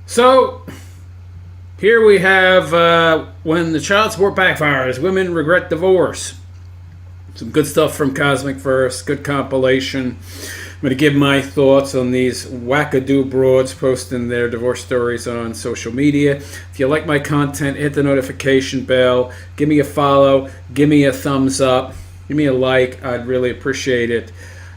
So, here we have when the child support backfires, women regret divorce. Some good stuff from Cosmic Verse, good compilation. I'm going to give my thoughts on these wackadoo broads posting their divorce stories on social media. If you like my content, hit the notification bell. Give me a follow. Give me a thumbs up. Give me a like. I'd really appreciate it.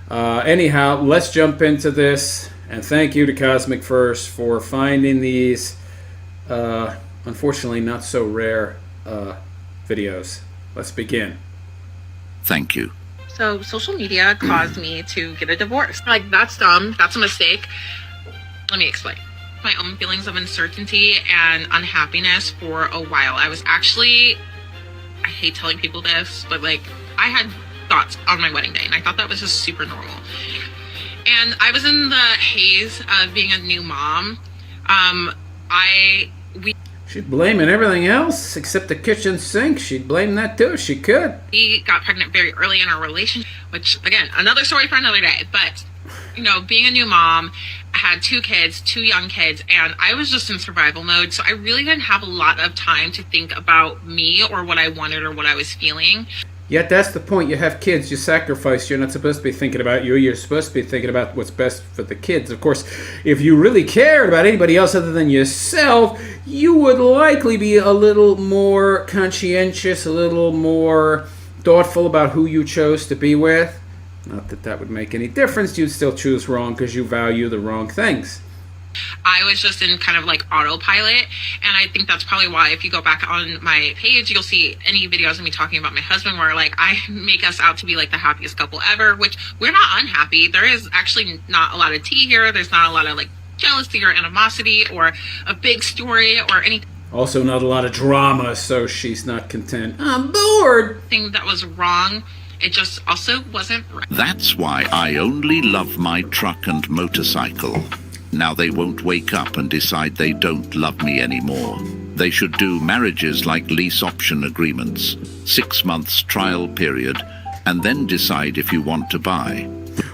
Anyhow, let's jump into this. And thank you to Cosmic Verse for finding these, unfortunately, not so rare videos. Let's begin. Thank you. So social media caused me to get a divorce. Like, that's dumb. That's a mistake. Let me explain. My own feelings of uncertainty and unhappiness for a while. I was actually, I hate telling people this, but like, I had thoughts on my wedding day, and I thought that was just super normal. And I was in the haze of being a new mom. She'd blaming everything else except the kitchen sink. She'd blame that too if she could. We got pregnant very early in our relationship, which, again, another story for another day. But, you know, being a new mom, I had 2 kids, 2 young kids, and I was just in survival mode. So I really didn't have a lot of time to think about me or what I wanted or what I was feeling. Yet that's the point. You have kids, you sacrifice. You're not supposed to be thinking about you. You're supposed to be thinking about what's best for the kids. Of course, if you really cared about anybody else other than yourself, you would likely be a little more conscientious, a little more thoughtful about who you chose to be with. Not that that would make any difference. You'd still choose wrong because you value the wrong things. I was just in kind of like autopilot, and I think that's probably why if you go back on my page, you'll see any videos of me talking about my husband where like I make us out to be like the happiest couple ever, which we're not unhappy. There is actually not a lot of tea here. There's not a lot of like jealousy or animosity or a big story or anything. Also not a lot of drama, so she's not content. I'm bored. Thing that was wrong. It just also wasn't right. That's why I only love my truck and motorcycle. Now they won't wake up and decide they don't love me anymore. They should do marriages like lease option agreements, 6 months trial period, and then decide if you want to buy.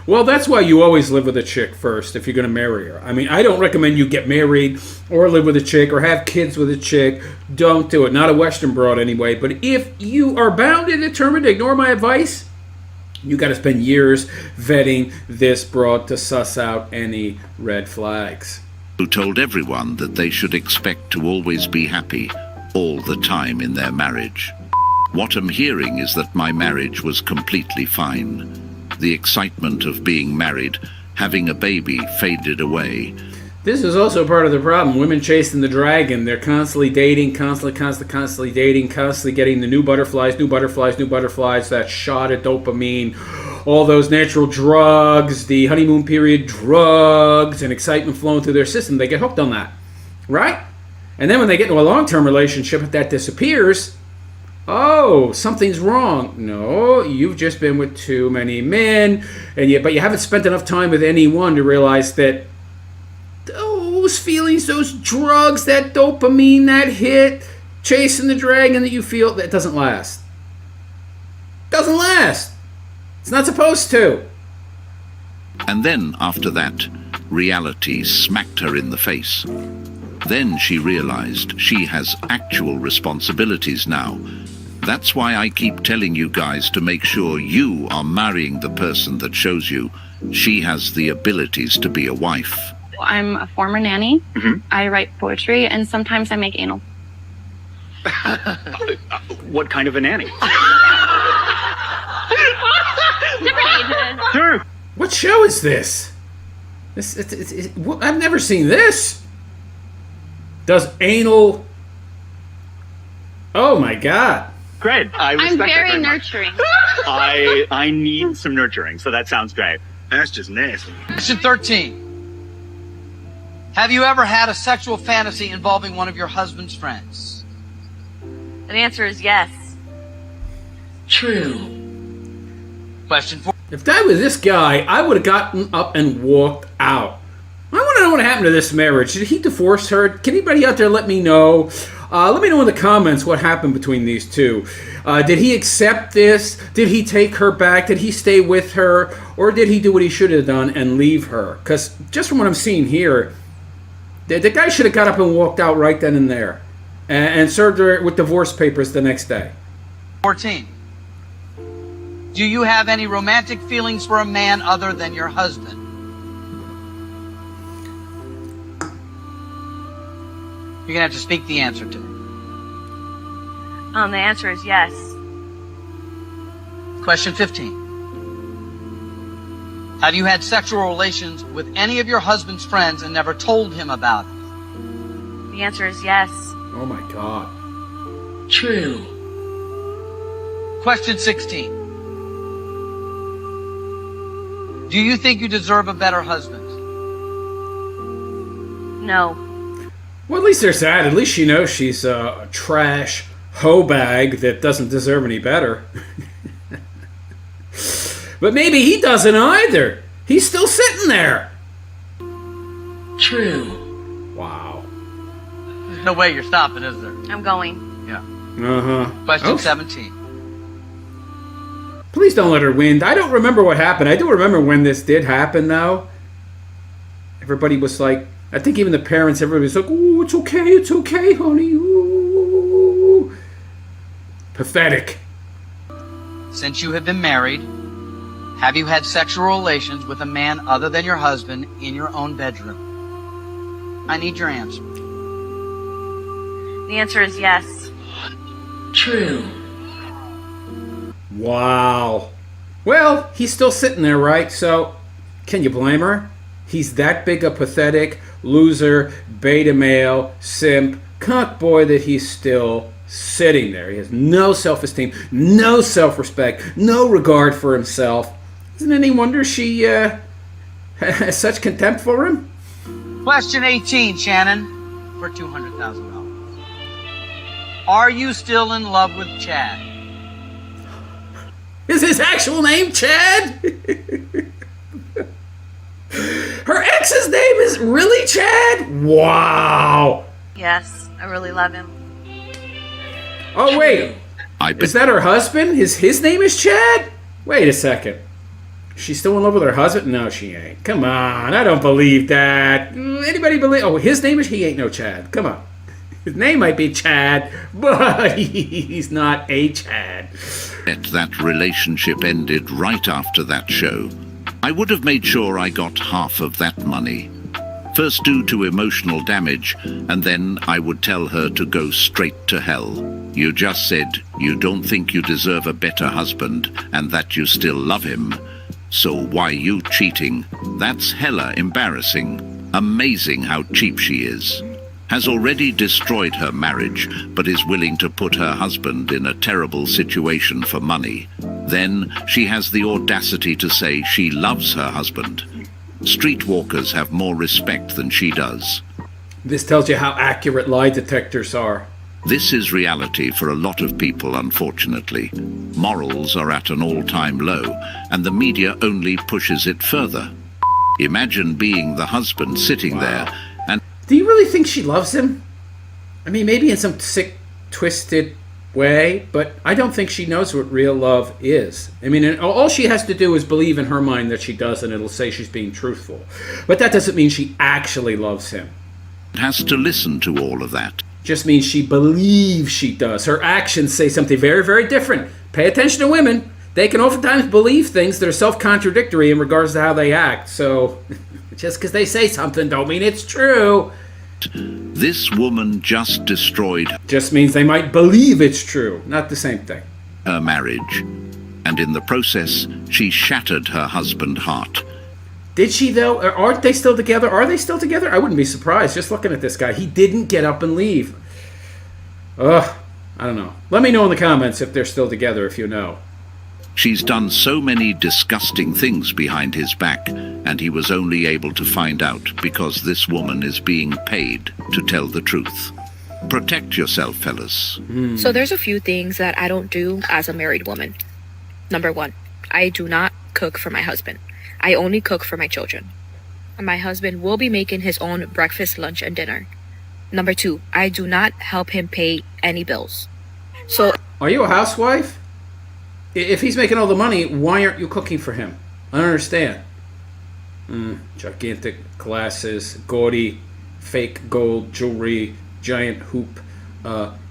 Well, that's why you always live with a chick first if you're going to marry her. I mean, I don't recommend you get married or live with a chick or have kids with a chick. Don't do it. Not a Western broad anyway. But if you are bound and determined to ignore my advice, you got to spend years vetting this broad to suss out any red flags. Who told everyone that they should expect to always be happy all the time in their marriage. What I'm hearing is that my marriage was completely fine. The excitement of being married, having a baby faded away. This is also part of the problem. Women chasing the dragon. They're constantly dating, constantly dating, constantly getting the new butterflies, that shot of dopamine, all those natural drugs, the honeymoon period drugs, and excitement flowing through their system. They get hooked on that, right? And then when they get into a long-term relationship, if that disappears, oh, something's wrong. No, you've just been with too many men, but you haven't spent enough time with anyone to realize that those feelings, those drugs, that dopamine, that hit, chasing the dragon that you feel, that doesn't last. Doesn't last. It's not supposed to. And then, after that, reality smacked her in the face. Then she realized she has actual responsibilities now. That's why I keep telling you guys to make sure you are marrying the person that shows you she has the abilities to be a wife. I'm a former nanny. Mm-hmm. I write poetry, and sometimes I make anal. What kind of a nanny? Sure. What show is this? I've never seen this. Does anal... Oh my God. Great. I'm very nurturing. I need some nurturing, so that sounds great. That's just nasty. Question 13. Have you ever had a sexual fantasy involving one of your husband's friends? The answer is yes. True. Question 4. If that was this guy, I would have gotten up and walked out. I want to know what happened to this marriage. Did he divorce her? Can anybody out there let me know? Let me know in the comments what happened between these two. Did he accept this? Did he take her back? Did he stay with her? Or did he do what he should have done and leave her? Because just from what I'm seeing here, The guy should have got up and walked out right then and there, and served her with divorce papers the next day. 14. Do you have any romantic feelings for a man other than your husband? You're going to have to speak the answer to me. The answer is yes. Question 15. Have you had sexual relations with any of your husband's friends and never told him about it? The answer is yes. Oh my God. True. Question 16. Do you think you deserve a better husband? No. Well, at least there's that. At least she knows she's a trash hoe bag that doesn't deserve any better. But maybe he doesn't either. He's still sitting there. True. Wow. There's no way you're stopping, is there? I'm going. Yeah. Uh-huh. Question 17. Please don't let her win. I don't remember what happened. I do remember when this did happen, though. Everybody was like, I think even the parents, everybody was like, "Oh, it's okay, honey." Ooh. Pathetic. Since you have been married, have you had sexual relations with a man other than your husband in your own bedroom? I need your answer. The answer is yes. True. Wow. Well, he's still sitting there, right? So, can you blame her? He's that big a pathetic loser, beta male, simp, cuck boy that he's still sitting there. He has no self-esteem, no self-respect, no regard for himself. Isn't it any wonder she has such contempt for him? Question 18, Shannon, for $200,000. Are you still in love with Chad? Is his actual name Chad? Her ex's name is really Chad? Wow. Yes, I really love him. Oh, wait. Is that her husband? His name is Chad? Wait a second. She's still in love with her husband? No, she ain't. Come on, I don't believe that. Anybody believe? Oh, his name is? He ain't no Chad. Come on. His name might be Chad, but he's not a Chad. That relationship ended right after that show. I would have made sure I got half of that money. First due to emotional damage, and then I would tell her to go straight to hell. You just said you don't think you deserve a better husband and that you still love him. So why you cheating? That's hella embarrassing. Amazing how cheap she is. Has already destroyed her marriage, but is willing to put her husband in a terrible situation for money. Then she has the audacity to say she loves her husband. Streetwalkers have more respect than she does. This tells you how accurate lie detectors are. This is reality for a lot of people, unfortunately. Morals are at an all-time low, and the media only pushes it further. Imagine being the husband sitting there and... Do you really think she loves him? I mean, maybe in some sick, twisted way, but I don't think she knows what real love is. I mean, all she has to do is believe in her mind that she does, and it'll say she's being truthful. But that doesn't mean she actually loves him. has to listen to all of that. Just means she believes she does. Her actions say something very, very different. Pay attention to women. They can oftentimes believe things that are self-contradictory in regards to how they act. So just because they say something don't mean it's true. This woman just destroyed Just means they might believe it's true. Not the same thing. her marriage. And in the process, she shattered her husband's heart. Did she, though? Aren't they still together? Are they still together? I wouldn't be surprised just looking at this guy. He didn't get up and leave. Ugh. I don't know. Let me know in the comments if they're still together, if you know. She's done so many disgusting things behind his back, and he was only able to find out because this woman is being paid to tell the truth. Protect yourself, fellas. So there's a few things that I don't do as a married woman. Number one, I do not cook for my husband. I only cook for my children. My husband will be making his own breakfast, lunch, and dinner. Number two, I do not help him pay any bills. So, Are you a housewife? If he's making all the money, why aren't you cooking for him? I don't understand. Gigantic glasses, gaudy fake gold jewelry, giant hoop,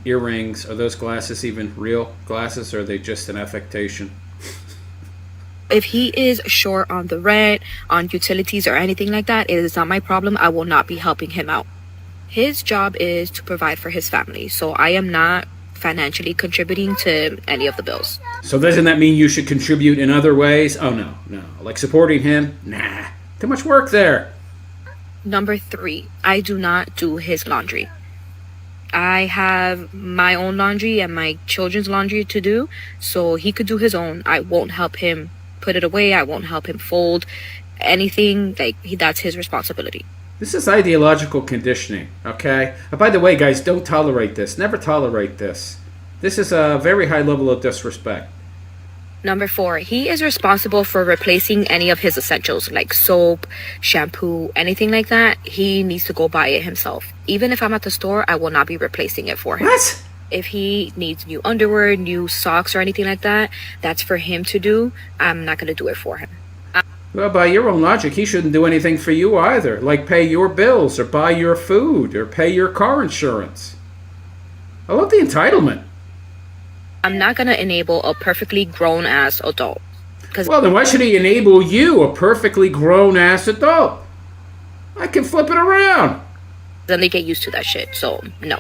earrings. Are those glasses even real glasses, or are they just an affectation? If he is short on the rent, on utilities, or anything like that, it is not my problem. I will not be helping him out. His job is to provide for his family, so I am not financially contributing to any of the bills. So doesn't that mean you should contribute in other ways? Oh, no. Like supporting him? Nah. Too much work there. Number 3, I do not do his laundry. I have my own laundry and my children's laundry to do, so he could do his own. I won't help him put it away. I won't help him fold anything. That's his responsibility. This is ideological conditioning, okay? By the way, guys, don't tolerate this. Never tolerate this. This is a very high level of disrespect. Number 4, he is responsible for replacing any of his essentials like soap, shampoo, anything like that. He needs to go buy it himself. Even if I'm at the store, I will not be replacing it for him. What? If he needs new underwear, new socks, or anything like that, that's for him to do. I'm not going to do it for him. Well, by your own logic, he shouldn't do anything for you either. Like pay your bills, or buy your food, or pay your car insurance. I love the entitlement. I'm not going to enable a perfectly grown-ass adult. Well, then why should he enable you, a perfectly grown-ass adult? I can flip it around. Then they get used to that shit, so no.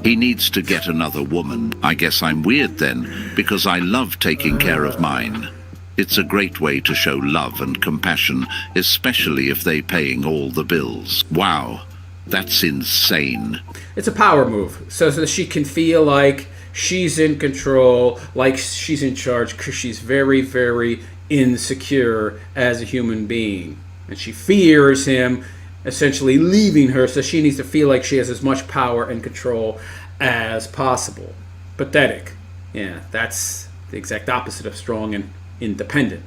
He needs to get another woman. I guess I'm weird then, because I love taking care of mine. It's a great way to show love and compassion, especially if they're paying all the bills. Wow, that's insane. It's a power move, so that she can feel like she's in control, like she's in charge, because she's very, very insecure as a human being. And she fears him essentially leaving her, so she needs to feel like she has as much power and control as possible. Pathetic. Yeah, that's the exact opposite of strong and independent.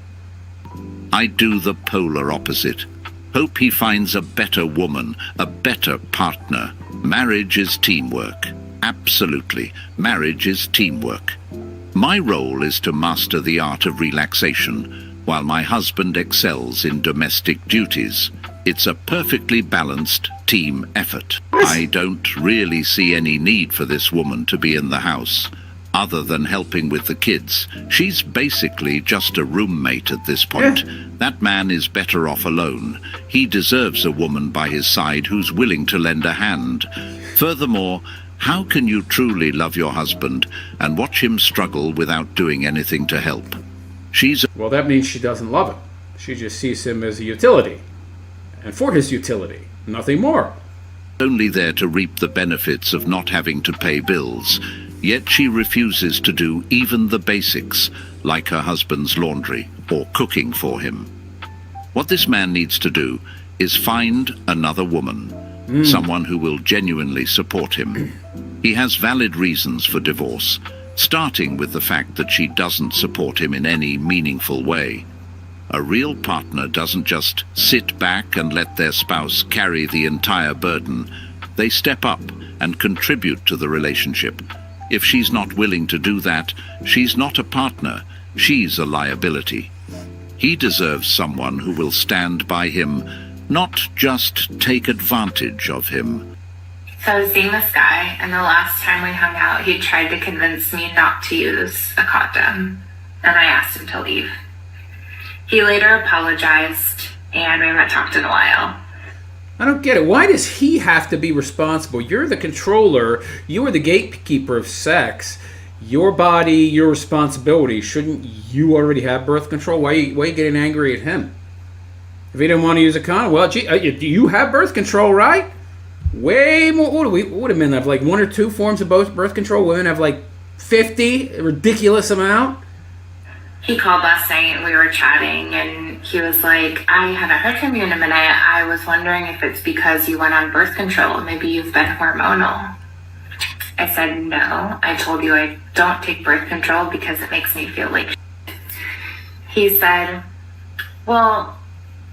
I do the polar opposite. Hope he finds a better woman, a better partner. Marriage is teamwork. Absolutely. Marriage is teamwork. My role is to master the art of relaxation, while my husband excels in domestic duties. It's a perfectly balanced team effort. I don't really see any need for this woman to be in the house. Other than helping with the kids, she's basically just a roommate at this point. That man is better off alone. He deserves a woman by his side who's willing to lend a hand. Furthermore, how can you truly love your husband and watch him struggle without doing anything to help? Well, that means she doesn't love him. She just sees him as a utility. And for his utility, nothing more. Only there to reap the benefits of not having to pay bills. Yet she refuses to do even the basics, like her husband's laundry or cooking for him. What this man needs to do is find another woman, someone who will genuinely support him. He has valid reasons for divorce, starting with the fact that she doesn't support him in any meaningful way. A real partner doesn't just sit back and let their spouse carry the entire burden. They step up and contribute to the relationship. If she's not willing to do that, she's not a partner, she's a liability. He deserves someone who will stand by him, not just take advantage of him. So I was seeing this guy, and the last time we hung out, he tried to convince me not to use a condom, and I asked him to leave. He later apologized, and we haven't talked in a while. I don't get it. Why does he have to be responsible? You're the controller. You are the gatekeeper of sex. Your body, your responsibility. Shouldn't you already have birth control? Why are you getting angry at him? If he didn't want to use a condom, well, gee, do you have birth control, right? Way more. What do men have? Like 1 or 2 forms of birth control? Women have like 50? A ridiculous amount? He called last night and we were chatting and he was like, I haven't heard from you in a minute. I was wondering if it's because you went on birth control. Maybe you've been hormonal. I said, no. I told you I don't take birth control because it makes me feel like shit. He said, well,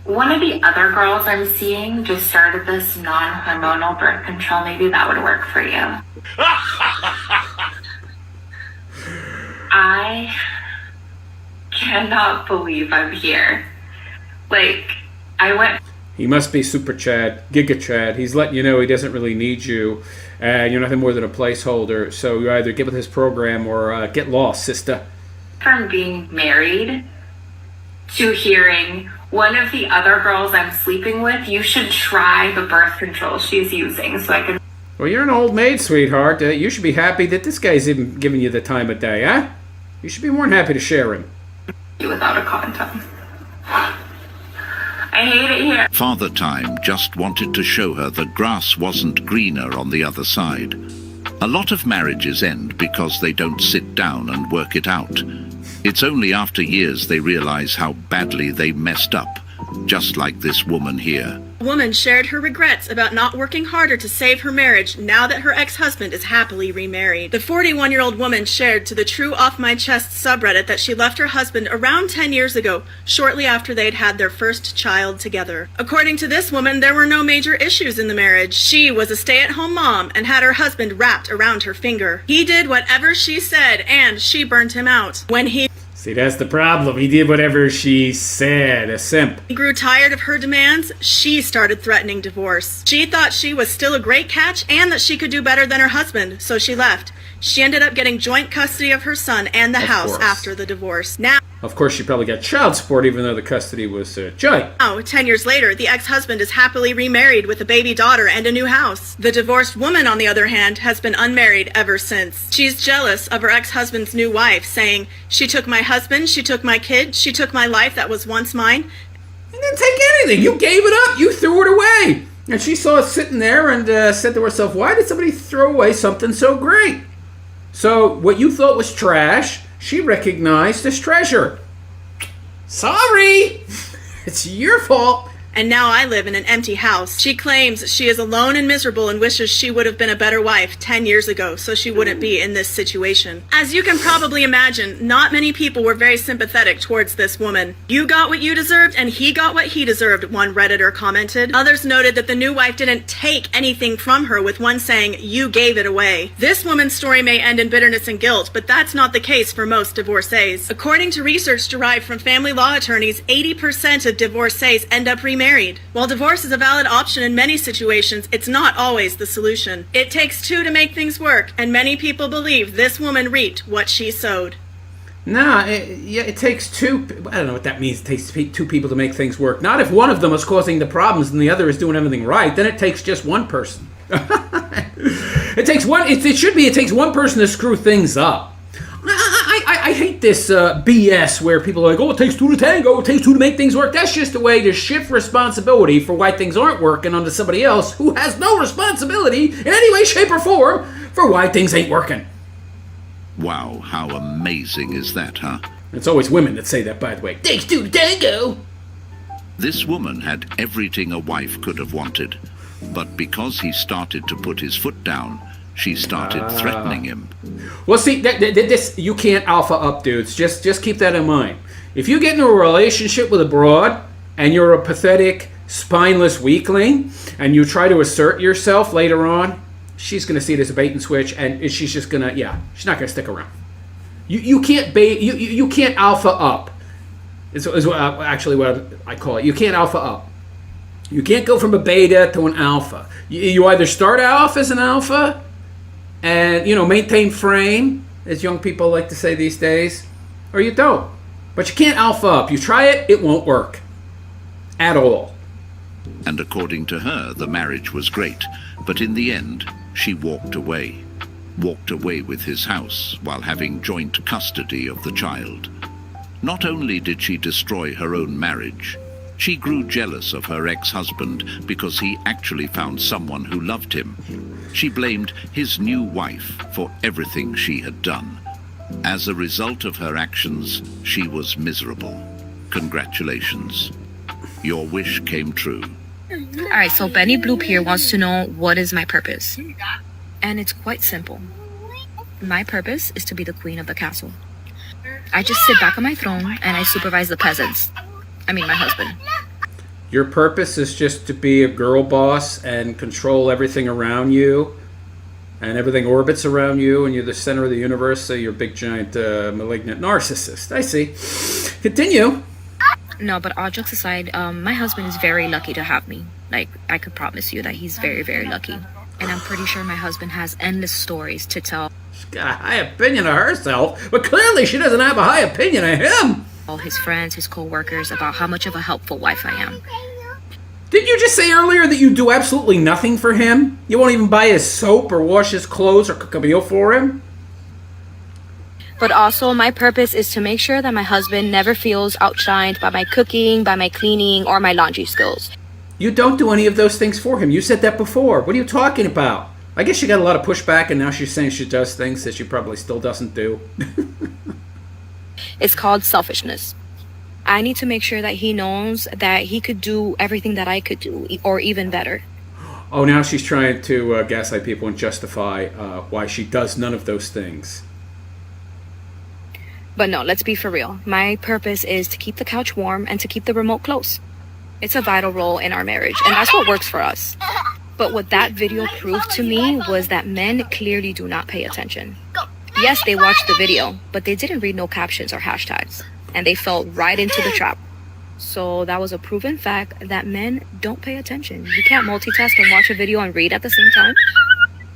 one of the other girls I'm seeing just started this non-hormonal birth control. Maybe that would work for you. I cannot believe I'm here. Like, I went... He must be Super Chad, Giga Chad. He's letting you know he doesn't really need you, and you're nothing more than a placeholder. So you either get with his program or get lost, sister. From being married to hearing one of the other girls I'm sleeping with, you should try the birth control she's using so I can. Well, you're an old maid, sweetheart. You should be happy that this guy's even giving you the time of day, huh? You should be more than happy to share him. Without a condom. I hate it here. Father Time just wanted to show her the grass wasn't greener on the other side. A lot of marriages end because they don't sit down and work it out. It's only after years they realize how badly they messed up, just like this woman here. A woman shared her regrets about not working harder to save her marriage now that her ex-husband is happily remarried. The 41-year-old woman shared to the True Off My Chest subreddit that she left her husband around 10 years ago, shortly after they'd had their first child together. According to this woman, there were no major issues in the marriage. She was a stay-at-home mom and had her husband wrapped around her finger. He did whatever she said, and she burnt him out. When he See, that's the problem. He did whatever she said. A simp. grew tired of her demands, she started threatening divorce. She thought she was still a great catch and that she could do better than her husband, so she left. She ended up getting joint custody of her son and the house course. after the divorce. Now, Of course, she probably got child support, even though the custody was joint. 10 years later, the ex-husband is happily remarried with a baby daughter and a new house. The divorced woman, on the other hand, has been unmarried ever since. She's jealous of her ex-husband's new wife, saying, "She took my husband, she took my kid, she took my life that was once mine." You didn't take anything. You gave it up. You threw it away. And she saw it sitting there and said to herself, why did somebody throw away something so great? So what you thought was trash, she recognized as treasure. Sorry. It's your fault. And now I live in an empty house. She claims she is alone and miserable and wishes she would have been a better wife 10 years ago so she wouldn't be in this situation. As you can probably imagine, not many people were very sympathetic towards this woman. You got what you deserved and he got what he deserved, one Redditor commented. Others noted that the new wife didn't take anything from her, with one saying, "You gave it away." This woman's story may end in bitterness and guilt, but that's not the case for most divorcees. According to research derived from family law attorneys, 80% of divorcees end up remarried. While divorce is a valid option in many situations, it's not always the solution. It takes two to make things work, and many people believe this woman reaped what she sowed. Nah, it takes two. I don't know what that means. It takes two people to make things work. Not if one of them is causing the problems and the other is doing everything right. Then it takes just one person. It takes one. It should be. It takes one person to screw things up. I hate this BS where people are like, oh, it takes two to tango, it takes two to make things work. That's just a way to shift responsibility for why things aren't working onto somebody else who has no responsibility in any way, shape, or form for why things ain't working. Wow, how amazing is that, huh? It's always women that say that, by the way. Takes two to tango. This woman had everything a wife could have wanted, but because he started to put his foot down, she started threatening him. Well, see, this you can't alpha up, dudes. Just keep that in mind. If you get into a relationship with a broad and you're a pathetic, spineless weakling, and you try to assert yourself later on, she's going to see it as a bait and switch, and she's just going to, she's not going to stick around. You can't bait, you can't alpha up. Is actually what I call it. You can't alpha up. You can't go from a beta to an alpha. You either start off as an alpha and, maintain frame, as young people like to say these days, or you don't. But you can't alpha up. You try it, it won't work. At all. And according to her, the marriage was great, but in the end, she walked away. Walked away with his house while having joint custody of the child. Not only did she destroy her own marriage, she grew jealous of her ex-husband because he actually found someone who loved him. She blamed his new wife for everything she had done. As a result of her actions, she was miserable. Congratulations. Your wish came true. Alright, so Benny Bloop here wants to know what is my purpose. And it's quite simple. My purpose is to be the queen of the castle. I just sit back on my throne and I supervise the peasants. I mean, my husband. Your purpose is just to be a girl boss and control everything around you, and everything orbits around you, and you're the center of the universe, so you're a big, giant, malignant narcissist. I see. Continue. No, but all jokes aside, my husband is very lucky to have me. Like, I could promise you that he's very, very lucky. And I'm pretty sure my husband has endless stories to tell. She's got a high opinion of herself, but clearly she doesn't have a high opinion of him. All his friends, his co-workers, about how much of a helpful wife I am. Didn't you just say earlier that you do absolutely nothing for him? You won't even buy his soap or wash his clothes or cook a meal for him? But also, my purpose is to make sure that my husband never feels outshined by my cooking, by my cleaning, or my laundry skills. You don't do any of those things for him. You said that before. What are you talking about? I guess she got a lot of pushback, and now she's saying she does things that she probably still doesn't do. It's called selfishness. I need to make sure that he knows that he could do everything that I could do, or even better. Oh, now she's trying to gaslight people and justify why she does none of those things. But no, let's be for real. My purpose is to keep the couch warm and to keep the remote close. It's a vital role in our marriage, and that's what works for us. But what that video proved to me was that men clearly do not pay attention. Yes, they watched the video, but they didn't read no captions or hashtags, and they fell right into the trap. So that was a proven fact that men don't pay attention. You can't multitask and watch a video and read at the same time.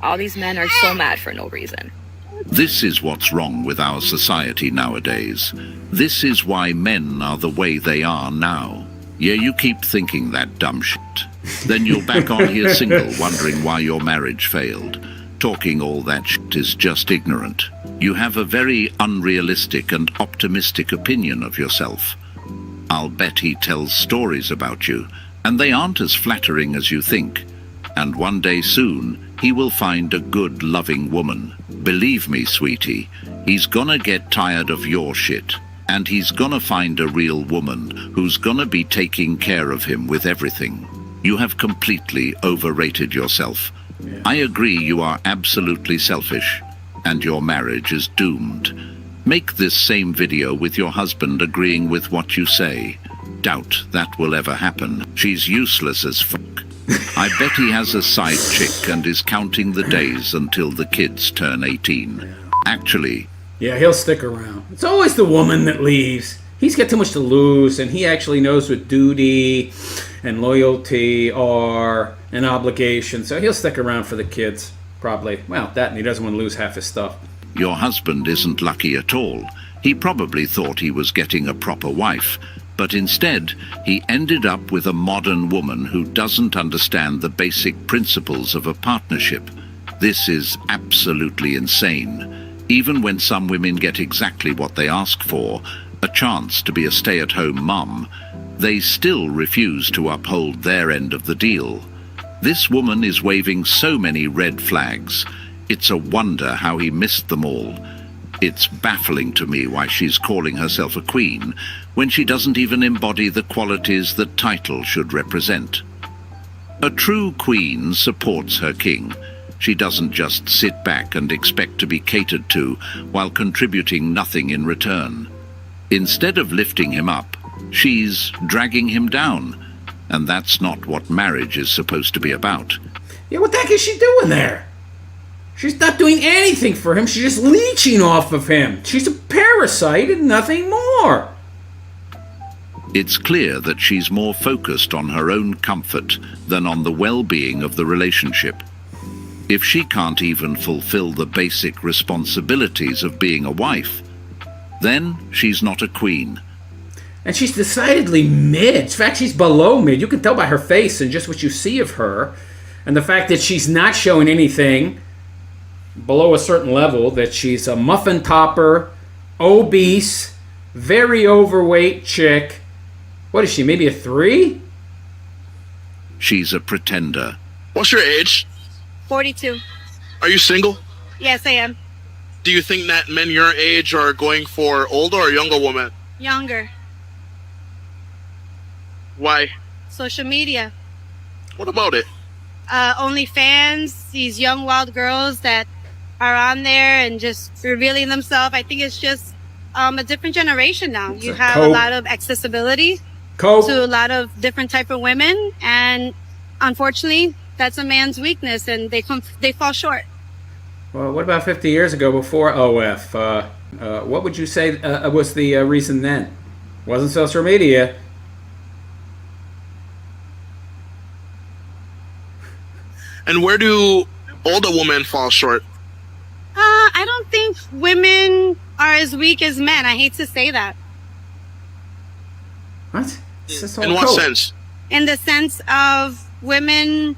All these men are so mad for no reason. This is what's wrong with our society nowadays. This is why men are the way they are now. Yeah, you keep thinking that dumb shit. Then you're back on here single, wondering why your marriage failed. Talking all that shit is just ignorant. You have a very unrealistic and optimistic opinion of yourself. I'll bet he tells stories about you, and they aren't as flattering as you think. And one day soon, he will find a good, loving woman. Believe me, sweetie, he's gonna get tired of your shit. And he's gonna find a real woman who's gonna be taking care of him with everything. You have completely overrated yourself. I agree you are absolutely selfish, and your marriage is doomed. Make this same video with your husband agreeing with what you say. Doubt that will ever happen. She's useless as fuck. I bet he has a side chick and is counting the days until the kids turn 18. Actually, yeah, he'll stick around. It's always the woman that leaves. He's got too much to lose, and he actually knows what duty and loyalty are and obligation, so he'll stick around for the kids, probably. Well, that and he doesn't want to lose half his stuff. your husband isn't lucky at all. He probably thought he was getting a proper wife, but instead he ended up with a modern woman who doesn't understand the basic principles of a partnership. This is absolutely insane. Even when some women get exactly what they ask for, a chance to be a stay-at-home mum, they still refuse to uphold their end of the deal. This woman is waving so many red flags. It's a wonder how he missed them all. It's baffling to me why she's calling herself a queen when she doesn't even embody the qualities that title should represent. A true queen supports her king. She doesn't just sit back and expect to be catered to while contributing nothing in return. Instead of lifting him up, she's dragging him down. And that's not what marriage is supposed to be about. Yeah, what the heck is she doing there? She's not doing anything for him. She's just leeching off of him. She's a parasite and nothing more. It's clear that she's more focused on her own comfort than on the well-being of the relationship. If she can't even fulfill the basic responsibilities of being a wife, then she's not a queen. And she's decidedly mid. In fact, she's below mid. You can tell by her face and just what you see of her. And the fact that she's not showing anything below a certain level, that she's a muffin topper, obese, very overweight chick. What is she, maybe a 3? She's a pretender. What's your age? 42. Are you single? Yes, I am. Do you think that men your age are going for older or younger women? Younger. Why? Social media. What about it? OnlyFans, these young wild girls that are on there and just revealing themselves. I think it's just a different generation now. You have a lot of accessibility to a lot of different type of women, and unfortunately, that's a man's weakness, and they fall short. Well, what about 50 years ago before OF? What would you say was the reason then? Wasn't social media. And where do older women fall short? I don't think women are as weak as men. I hate to say that. What? This is all In what code. sense? In the sense of women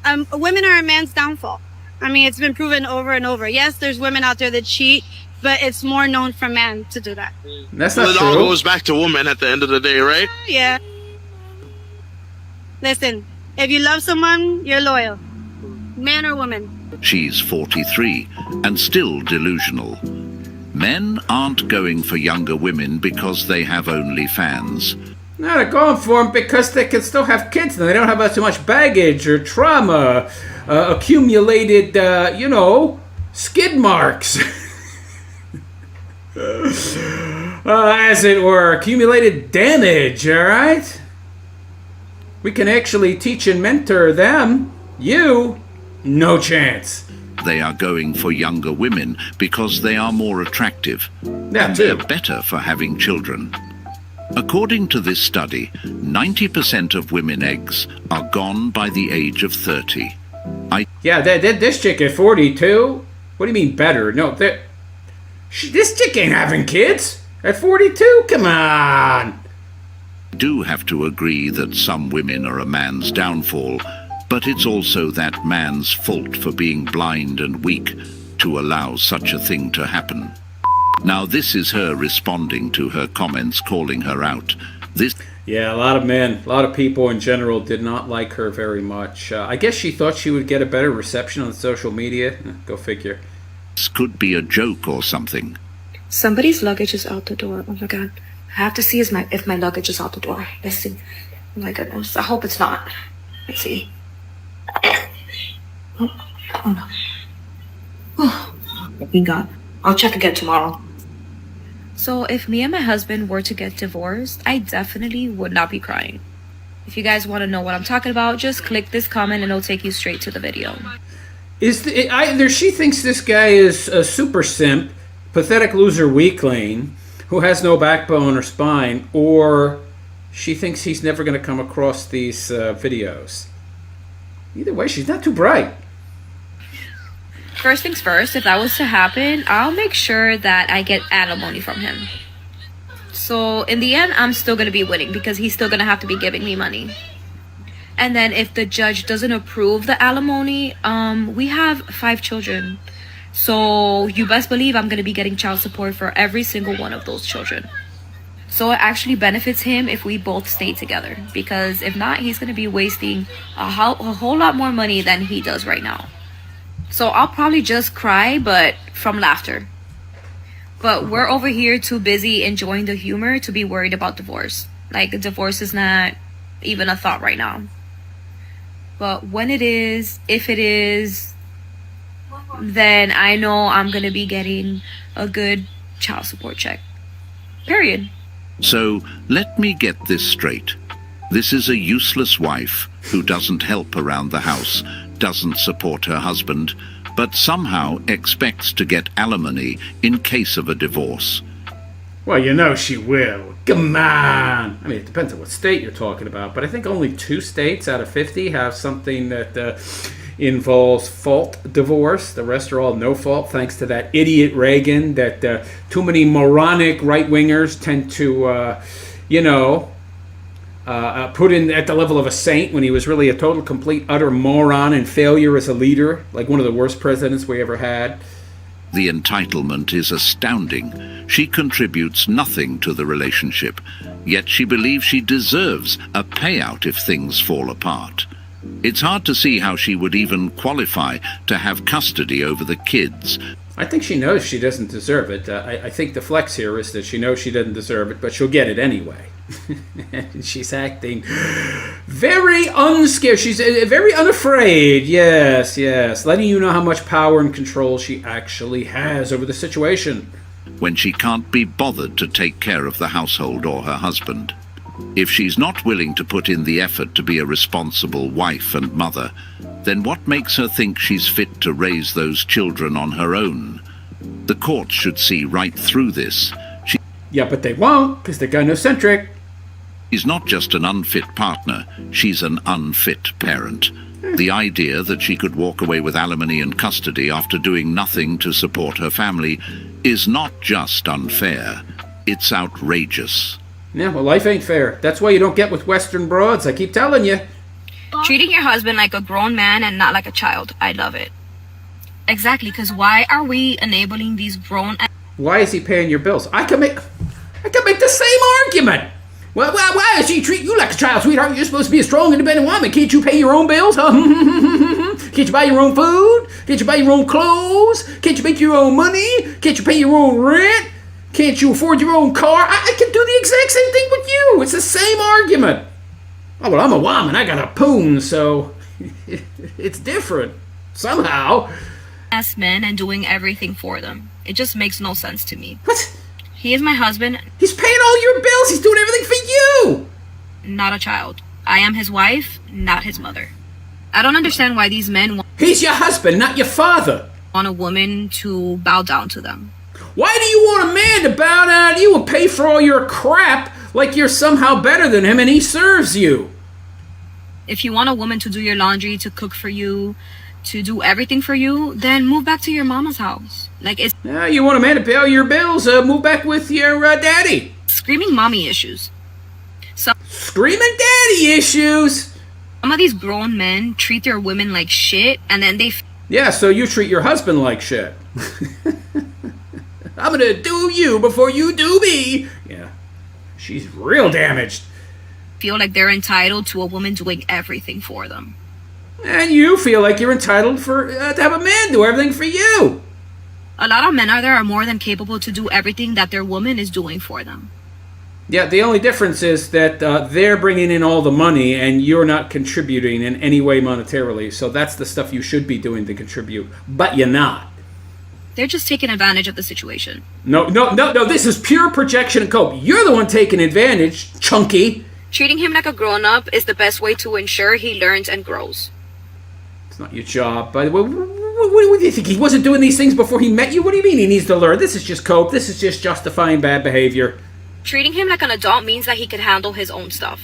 are a man's downfall. I mean, it's been proven over and over. Yes, there's women out there that cheat, but it's more known for men to do that. That's Well, not it all true. goes back to women at the end of the day, right? Yeah. Listen, if you love someone, you're loyal. Man or woman. She's 43 and still delusional. Men aren't going for younger women because they have only fans. No, they're going for them because they can still have kids and they don't have too much baggage or trauma, accumulated, skid marks. As it were, accumulated damage, alright? We can actually teach and mentor them. You, no chance. They are going for younger women because they are more attractive. Yeah, And they're better for having children. According to this study, 90% of women eggs are gone by the age of 30. Yeah, this chick at 42? What do you mean better? No, this chick ain't having kids at 42. Come on. Do have to agree that some women are a man's downfall, but it's also that man's fault for being blind and weak to allow such a thing to happen. Now this is her responding to her comments, calling her out. Yeah, a lot of men, a lot of people in general did not like her very much. I guess she thought she would get a better reception on social media. Go figure. This could be a joke or something. Somebody's luggage is out the door. Oh my god. I have to see if my luggage is out the door. Let's see. Oh my goodness. I hope it's not. Let's see. Oh no. Oh, thank God. I'll check again tomorrow. So if me and my husband were to get divorced, I definitely would not be crying. If you guys want to know what I'm talking about, just click this comment and it'll take you straight to the video. Either she thinks this guy is a super simp, pathetic loser weakling, who has no backbone or spine, or she thinks he's never going to come across these videos. Either way, she's not too bright. First things first, if that was to happen, I'll make sure that I get alimony from him. So in the end, I'm still going to be winning because he's still going to have to be giving me money. And then if the judge doesn't approve the alimony, we have 5 children. So you best believe I'm going to be getting child support for every single one of those children. So it actually benefits him if we both stay together. Because if not, he's going to be wasting a whole lot more money than he does right now. So I'll probably just cry, but from laughter. But we're over here too busy enjoying the humor to be worried about divorce. Like, divorce is not even a thought right now. But when it is, if it is, then I know I'm going to be getting a good child support check. Period. So let me get this straight. This is a useless wife who doesn't help around the house, doesn't support her husband, but somehow expects to get alimony in case of a divorce. Well, you know she will. Come on. I mean, it depends on what state you're talking about, but I think only 2 states out of 50 have something that involves fault divorce. The rest are all no fault, thanks to that idiot Reagan, that too many moronic right-wingers tend to, put in at the level of a saint when he was really a total, complete, utter moron and failure as a leader, like one of the worst presidents we ever had. The entitlement is astounding. She contributes nothing to the relationship, yet she believes she deserves a payout if things fall apart. It's hard to see how she would even qualify to have custody over the kids. I think she knows she doesn't deserve it. I think the flex here is that she knows she doesn't deserve it, but she'll get it anyway. And she's acting very unscared. She's very unafraid. Yes, letting you know how much power and control she actually has over the situation. When she can't be bothered to take care of the household or her husband. If she's not willing to put in the effort to be a responsible wife and mother, then what makes her think she's fit to raise those children on her own? The courts should see right through this. Yeah, but they won't, because they're gynocentric. She's not just an unfit partner, she's an unfit parent. The idea that she could walk away with alimony and custody after doing nothing to support her family is not just unfair, it's outrageous. Yeah, well, life ain't fair. That's why you don't get with Western broads, I keep telling you. Treating your husband like a grown man and not like a child. I love it. Exactly, because why are we enabling these grown... Why is he paying your bills? I can make the same argument. Well, why is he treating you like a child, sweetheart? You're supposed to be a strong, independent woman. Can't you pay your own bills? Huh? Can't you buy your own food? Can't you buy your own clothes? Can't you make your own money? Can't you pay your own rent? Can't you afford your own car? I can do the exact same thing with you. It's the same argument. Oh, well, I'm a woman. I got a poon, so it's different. Somehow. As men and doing everything for them. It just makes no sense to me. What? He is my husband. He's paying all your bills. He's doing everything for you. Not a child. I am his wife, not his mother. I don't understand why these men He's your husband, not your father. want a woman to bow down to them. Why do you want a man to bow down to you and pay for all your crap like you're somehow better than him and he serves you? If you want a woman to do your laundry, to cook for you, to do everything for you, then move back to your mama's house. Like, it's Yeah, you want a man to pay all your bills, move back with your daddy. screaming mommy issues. Screaming daddy issues. Some of these grown men treat their women like shit, and then they Yeah, so you treat your husband like shit. I'm gonna do you before you do me. Yeah, she's real damaged. feel like they're entitled to a woman doing everything for them. And you feel like you're entitled to have a man do everything for you. A lot of men out there are more than capable to do everything that their woman is doing for them. Yeah, the only difference is that they're bringing in all the money and you're not contributing in any way monetarily. So that's the stuff you should be doing to contribute, but you're not. They're just taking advantage of the situation. No, this is pure projection and cope. You're the one taking advantage, chunky. Treating him like a grown-up is the best way to ensure he learns and grows. It's not your job. By the way, what do you think? He wasn't doing these things before he met you? What do you mean he needs to learn? This is just cope. This is just justifying bad behavior. Treating him like an adult means that he can handle his own stuff.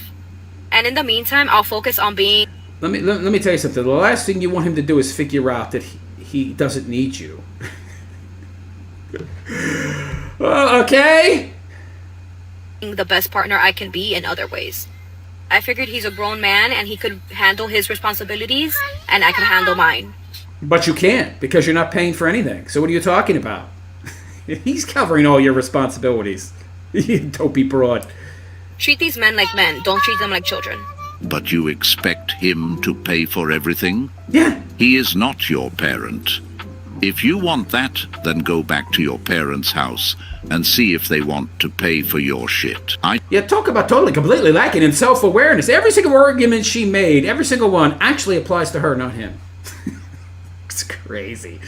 And in the meantime, I'll focus on being... Let me tell you something. The last thing you want him to do is figure out that he doesn't need you. Okay? the best partner I can be in other ways. I figured he's a grown man and he could handle his responsibilities and I could handle mine. But you can't because you're not paying for anything. So what are you talking about? He's covering all your responsibilities. You dopey broad. Treat these men like men. Don't treat them like children. But you expect him to pay for everything? Yeah. He is not your parent. If you want that, then go back to your parents' house and see if they want to pay for your shit. Yeah, talk about totally, completely lacking in self-awareness. Every single argument she made, every single one, actually applies to her, not him. It's crazy.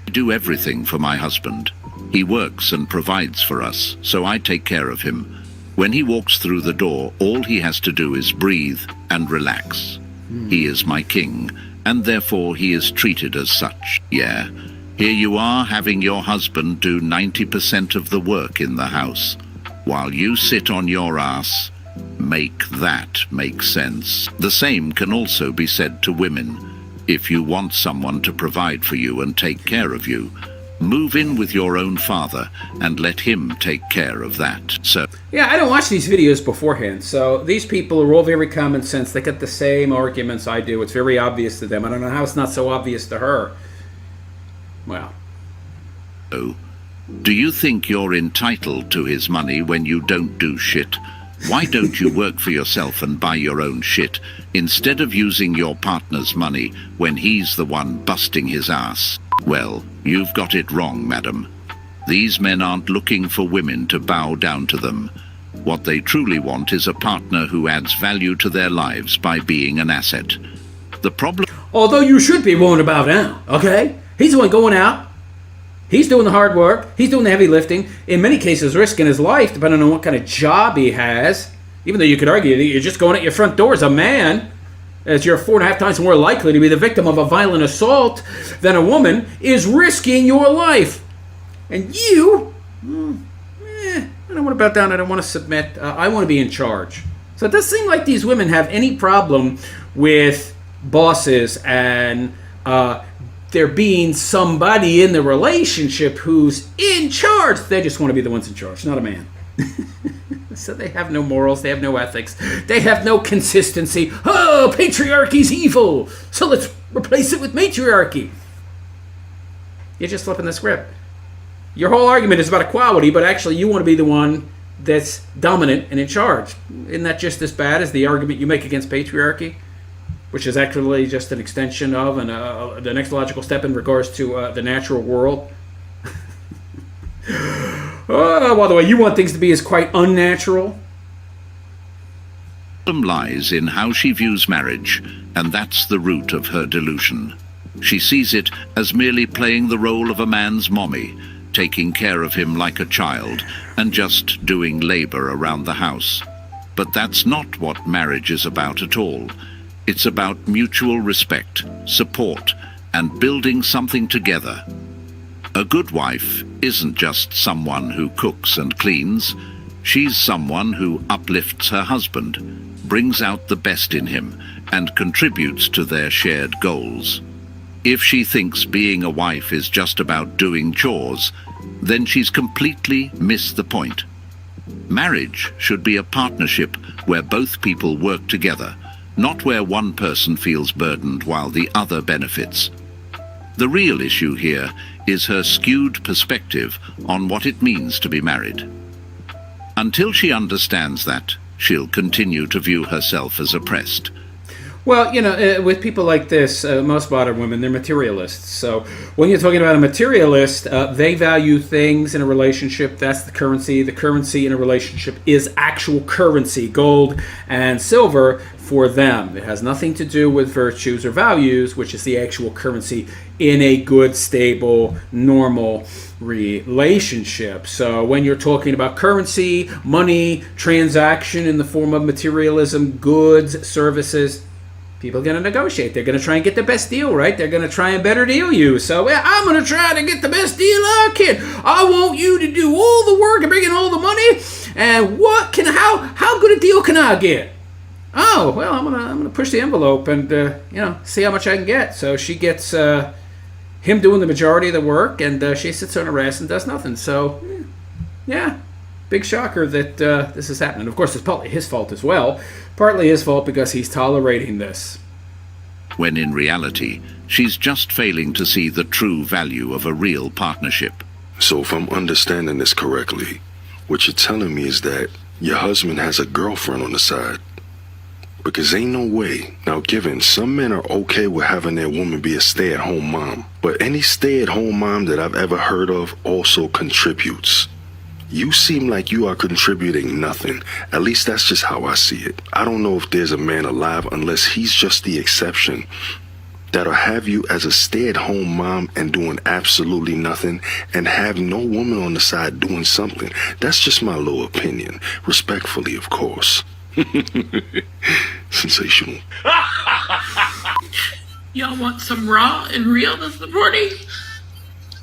I do everything for my husband. He works and provides for us, so I take care of him. When he walks through the door, all he has to do is breathe and relax. He is my king, and therefore he is treated as such. Yeah, here you are having your husband do 90% of the work in the house, while you sit on your ass. Make that make sense. The same can also be said to women. If you want someone to provide for you and take care of you, move in with your own father and let him take care of that. So yeah, I don't watch these videos beforehand, so these people are all very common sense. They get the same arguments I do. It's very obvious to them. I don't know how it's not so obvious to her. Well. Do you think you're entitled to his money when you don't do shit? Why don't you work for yourself and buy your own shit, instead of using your partner's money when he's the one busting his ass? Well, you've got it wrong, madam. These men aren't looking for women to bow down to them. What they truly want is a partner who adds value to their lives by being an asset. The problem... Although you should be willing to bow down, okay? He's the one going out. He's doing the hard work. He's doing the heavy lifting. In many cases, risking his life, depending on what kind of job he has. Even though you could argue that you're just going at your front door as a man, as you're 4.5 times more likely to be the victim of a violent assault than a woman, is risking your life. And you, I don't want to bow down. I don't want to submit. I want to be in charge. So it does seem like these women have any problem with bosses and there being somebody in the relationship who's in charge. They just want to be the ones in charge, not a man. So they have no morals, they have no ethics, they have no consistency. Oh, patriarchy's evil, so let's replace it with matriarchy. You're just flipping the script. Your whole argument is about equality, but actually you want to be the one that's dominant and in charge. Isn't that just as bad as the argument you make against patriarchy? Which is actually just an extension of and the next logical step in regards to the natural world. Oh, by the way, you want things to be as quite unnatural? The problem lies in how she views marriage, and that's the root of her delusion. She sees it as merely playing the role of a man's mommy, taking care of him like a child, and just doing labor around the house. But that's not what marriage is about at all. It's about mutual respect, support, and building something together. A good wife isn't just someone who cooks and cleans. She's someone who uplifts her husband, brings out the best in him, and contributes to their shared goals. If she thinks being a wife is just about doing chores, then she's completely missed the point. Marriage should be a partnership where both people work together, not where one person feels burdened while the other benefits. The real issue here is her skewed perspective on what it means to be married. Until she understands that, she'll continue to view herself as oppressed. Well, with people like this, most modern women, they're materialists. So when you're talking about a materialist, they value things in a relationship. That's the currency. The currency in a relationship is actual currency, gold and silver for them. It has nothing to do with virtues or values, which is the actual currency in a good, stable, normal relationship. So when you're talking about currency, money, transaction in the form of materialism, goods, services, people are going to negotiate. They're going to try and get the best deal, right? They're going to try and better deal you. So I'm going to try to get the best deal I can. I want you to do all the work and bring in all the money. And how good a deal can I get? Oh, well, I'm gonna push the envelope and see how much I can get. So she gets him doing the majority of the work, and she sits on her ass and does nothing. So yeah. Big shocker that this is happening. Of course, it's partly his fault as well. Partly his fault because he's tolerating this. When in reality, she's just failing to see the true value of a real partnership. So if I'm understanding this correctly, what you're telling me is that your husband has a girlfriend on the side. Because ain't no way. Now, given some men are okay with having their woman be a stay-at-home mom, but any stay-at-home mom that I've ever heard of also contributes. You seem like you are contributing nothing. At least that's just how I see it. I don't know if there's a man alive, unless he's just the exception, that'll have you as a stay-at-home mom and doing absolutely nothing, and have no woman on the side doing something. That's just my low opinion. Respectfully, of course. Sensational. Y'all want some raw and real this morning?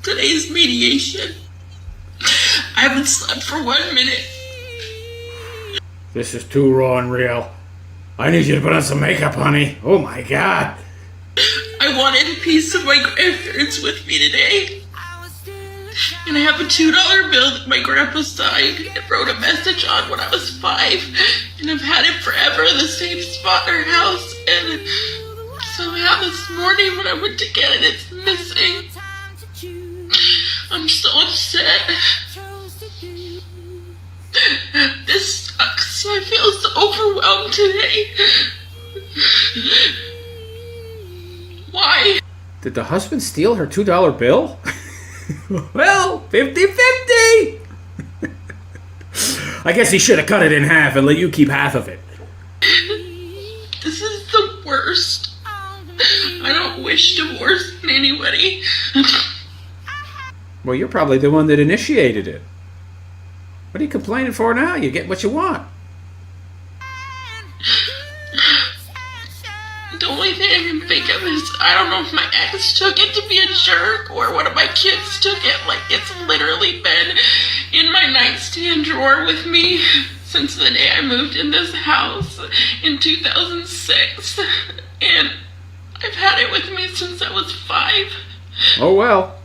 Today's mediation. I haven't slept for 1 minute. This is too raw and real. I need you to put on some makeup, honey. Oh my God. I wanted a piece of my grandparents with me today. And I have a $2 bill that my grandpa signed and wrote a message on when I was 5. And I've had it forever in the same spot in our house. And somehow this morning when I went to get it, it's missing. I'm so upset. This sucks. I feel so overwhelmed today. Why? Did the husband steal her $2 bill? Well, 50-50. I guess he should have cut it in half and let you keep half of it. This is the worst. I don't wish divorce on anybody. Well, you're probably the one that initiated it. What are you complaining for now? You get what you want. The only thing I can think of is I don't know if my ex took it to be a jerk or one of my kids took it. Like, it's literally been in my nightstand drawer with me since the day I moved in this house in 2006. And I've had it with me since I was 5. Oh well.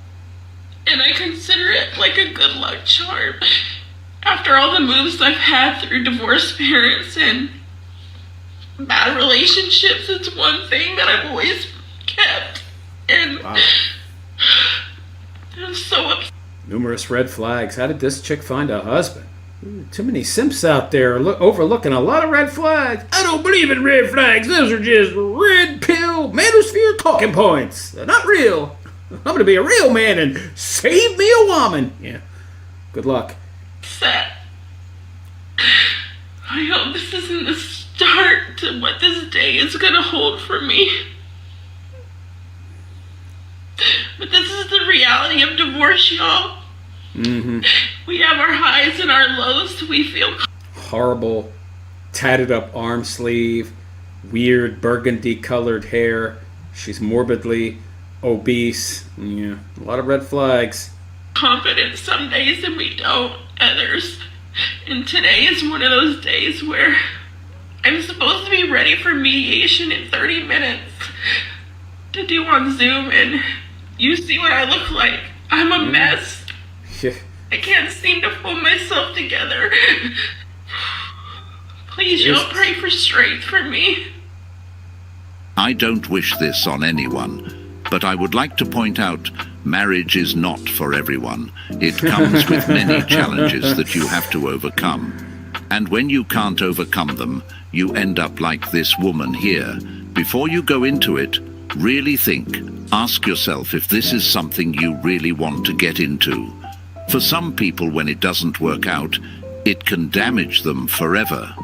And I consider it like a good luck charm. After all the moves I've had through divorced parents and bad relationships, it's one thing that I've always kept. And wow. I'm so upset. Numerous red flags. How did this chick find a husband? Too many simps out there overlooking a lot of red flags. I don't believe in red flags. Those are just red pill manosphere talking points. They're not real. I'm going to be a real man and save me a woman. Yeah. Good luck. Sad. I hope this isn't the start to what this day is going to hold for me. But this is the reality of divorce, y'all. Mm-hmm. We have our highs and our lows. We feel horrible, tatted up arm sleeve, weird burgundy colored hair. She's morbidly obese. Yeah, a lot of red flags. confident some days and we don't others. And today is one of those days where I'm supposed to be ready for mediation in 30 minutes to do on Zoom, and you see what I look like. I'm a mess. I can't seem to pull myself together. Please, y'all pray for strength for me. I don't wish this on anyone, but I would like to point out marriage is not for everyone. It comes with many challenges that you have to overcome. And when you can't overcome them, you end up like this woman here. Before you go into it, really think. Ask yourself if this is something you really want to get into. For some people, when it doesn't work out, it can damage them forever.